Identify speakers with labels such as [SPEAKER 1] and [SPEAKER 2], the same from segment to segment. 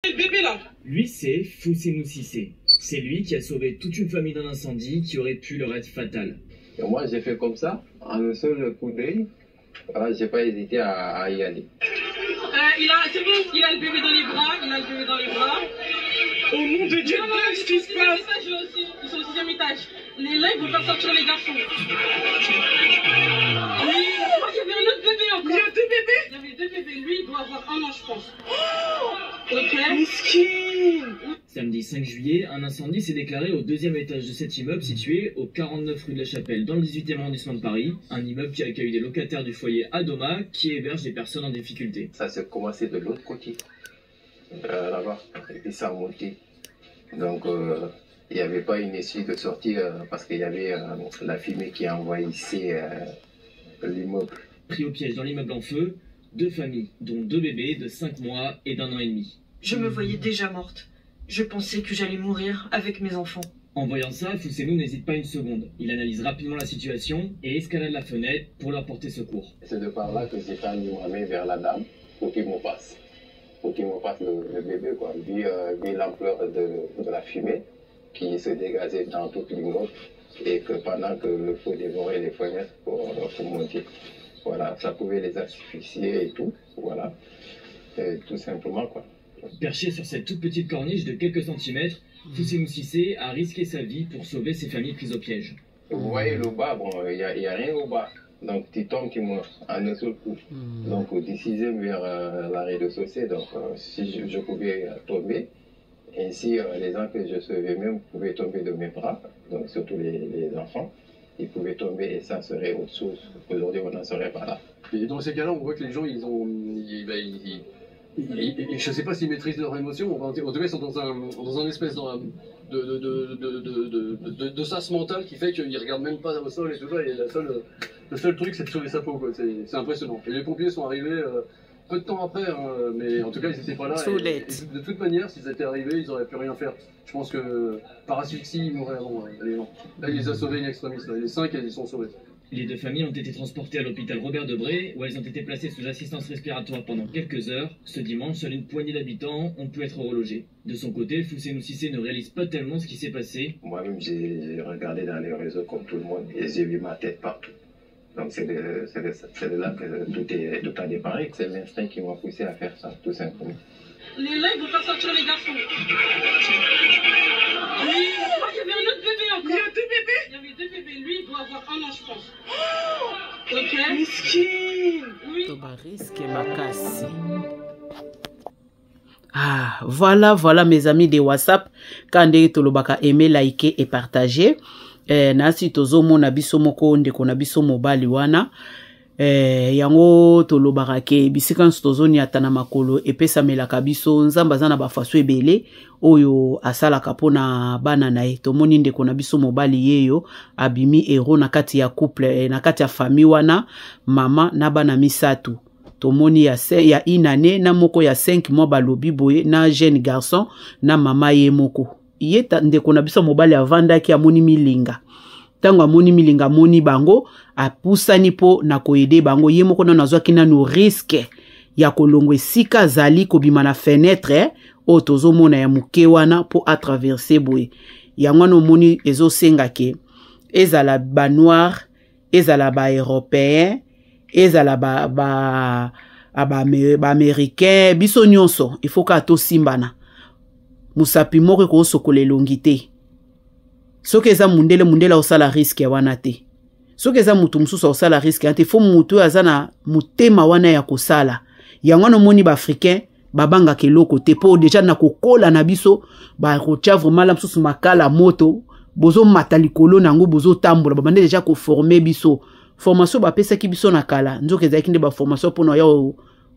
[SPEAKER 1] Le bébé là.
[SPEAKER 2] Lui, c'est Fousseynou Cissé. C'est lui qui a sauvé toute une famille d'un incendie qui aurait pu leur être fatal.
[SPEAKER 3] Et moi, j'ai fait comme ça, en un seul coup d'œil. Voilà, j'ai pas hésité à y aller.
[SPEAKER 1] C'est bon, il a le bébé dans les bras,
[SPEAKER 4] Au nom de Dieu, qu'est-ce qui se passe?
[SPEAKER 1] Ils sont au 6e étage. Là, ils vont faire sortir les garçons. Il y avait un autre bébé encore.
[SPEAKER 4] Il y a 2 bébés?
[SPEAKER 1] Il y avait 2 bébés. Lui, il doit avoir 1 an, je pense. Ok.
[SPEAKER 4] Miskin.
[SPEAKER 2] Samedi 5 juillet, un incendie s'est déclaré au 2e étage de cet immeuble situé au 49 rue de la Chapelle, dans le 18e arrondissement de Paris. Un immeuble qui accueille des locataires du foyer Adoma qui héberge des personnes en difficulté.
[SPEAKER 3] Ça s'est commencé de l'autre côté, là-bas, et puis ça a monté. Donc, il n'y avait pas une issue de sortie parce qu'il y avait la fumée qui envahissait l'immeuble.
[SPEAKER 2] Pris au piège dans l'immeuble en feu, 2 familles, dont 2 bébés de 5 mois et d'1 an et demi.
[SPEAKER 5] Je me voyais déjà morte. Je pensais que j'allais mourir avec mes enfants.
[SPEAKER 2] En voyant ça, Fousseynou n'hésite pas une seconde. Il analyse rapidement la situation et escalade la fenêtre pour leur porter secours.
[SPEAKER 3] C'est de par là que j'ai tendu ma main vers la dame pour qu'il me passe. Pour qu'il me passe le bébé, quoi. Vu l'ampleur de la fumée qui se dégageait dans toute l'immeuble et que pendant que le feu dévorait les fenêtres pour monter. Voilà, ça pouvait les asphyxier et tout, voilà, et tout simplement, quoi.
[SPEAKER 2] Perché sur cette toute petite corniche de quelques centimètres, Fousseynou Cissé a risqué sa vie pour sauver ses familles prises au piège.
[SPEAKER 3] Vous voyez le bas, bon, il n'y a rien au bas, donc tu tombes, tu meurs en un seul coup. Donc au 6e vers la rez-de-chaussée, donc si je pouvais tomber, ainsi les gens que je sauvais même pouvaient tomber de mes bras, donc surtout les enfants. Ils pouvaient tomber et ça serait autre chose. Aujourd'hui, on n'en serait pas là.
[SPEAKER 6] Et dans ces cas-là, on voit que les gens, je ne sais pas s'ils maîtrisent leurs émotions. En tout cas, ils sont dans un espèce de sas mental qui fait qu'ils ne regardent même pas au sol et tout ça. Et le seul truc, c'est de sauver sa peau. C'est impressionnant. Et les pompiers sont arrivés peu de temps après, hein, mais en tout cas, ils n'étaient pas là. Et de toute manière, s'ils étaient arrivés, ils n'auraient pu rien faire. Je pense que par asphyxie, ils mourraient avant. Les gens. Là, il les a sauvés in extremis. Là. Les 5, ils sont sauvés.
[SPEAKER 2] Les 2 familles ont été transportées à l'hôpital Robert Debré, où elles ont été placées sous assistance respiratoire pendant quelques heures. Ce dimanche, seule une poignée d'habitants ont pu être relogés. De son côté, Fousseynou Cissé ne réalise pas tellement ce qui s'est passé.
[SPEAKER 3] Moi-même, j'ai regardé dans les réseaux comme tout le monde et j'ai vu ma tête partout. Donc c'est de là que tout a déparé. C'est l'instinct qui m'a poussé à faire ça, tout simplement.
[SPEAKER 1] Là, ils vont faire sortir les garçons. Il y avait un autre bébé encore.
[SPEAKER 4] Il y a 2 bébés?
[SPEAKER 1] Il y avait 2 bébés. Lui, il doit avoir 1 an, je pense. Ok.
[SPEAKER 4] Miskin.
[SPEAKER 1] Oui.
[SPEAKER 7] Ah, voilà mes amis de WhatsApp. Quand tolobaka aimer, liker et partager. Nasi tozo mona biso moko ndeko na biso mobali wana. Yango tolobaka ke bisika tozo ni atana makolo epesa melaka biso nzamba zana bafaso ebele oyo asalaka pona bana na ye. Tomoni ndeko na biso mobali yeyo abimi ero na kati ya couple na kati ya famille wana mama na bana misatu. Tomoni ya inane na moko ya 5 mois balobi boye na jeune garçon na mama ye moko. Yeta ndeko na biso mobali avanda ki amoni milinga. Tango amoni milinga amoni bango apusani po na koyede bango ye moko na nazwaki nanu risque ya kolongo esika zali kobima na fenêtre o tozomona ya muke wana po atraverser boye. Yango no moni ezosenga ke ezala ba noir, ezala ba européen, ezala ba américain, biso nyonso il faut ka to simbana. Musapi moko ko sokola elongi te. Soki eza mundele osala risque ya wana te. Soki eza mutu mususu osala risque ya te, fo mutu aza na mutema wana ya kosala. Yango no moni ba africain babanga keloko te po deja na kokola na biso ba kotia vraiment la mususu makala moto bozo matalikolo nango bozo tambola babande deja ko former biso. Formation ba pesa ki biso na kala. Nzoke ezaki nde ba formation pona ya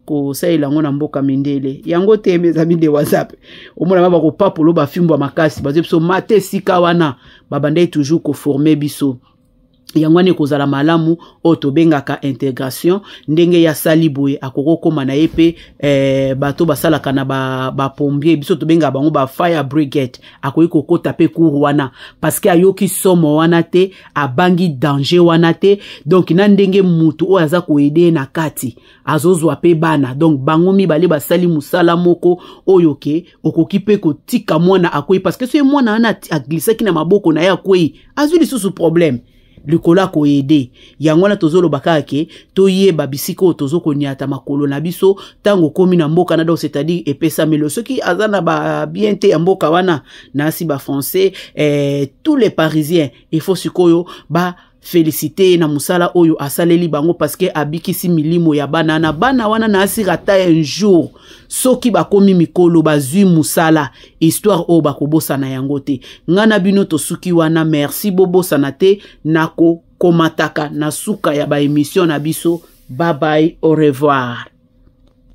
[SPEAKER 7] ko saila ngona mboka mindele yango te mes amis de WhatsApp omona ba ko papolo ba fimbo makasi bazo biso mate sika wana babandai toujours ko former biso yangwane kozala malamu o tobengaka intégration ndenge ya saliboye akoko koma na yepe bato basalaka na ba pompier biso tobenga bango ba fire brigade akoyi kokota pe cour wana parce que ayoki somo wana te abangi danger wana te donc na ndenge mutu o aza koede na kati azozwa pe bana donc bango mibale basali musala moko oyo ke okoki pe kotika mwana akoyi parce que so mwana ana aglisaki na maboko na ya akoyi azwi lisusu problème likola ko ede yangwana tozolo bakake toyeba bisiko tozoko niata makolo na biso tango komi na mboka na do c'est-à-dire epesa melo soki azana ba bienté ya mboka wana nasi ba français tous les parisiens il faut sikoyo ba féliciter na musala oyo asaleli bango parce que abikisi milimo ya bana na bana wana na asirata un jour soki bakomi mikolo bazui musala histoire o bakobosa na yango te ngana bino tosuki wana merci bobosana te nako komataka na suka ya ba émission na biso bye bye au revoir.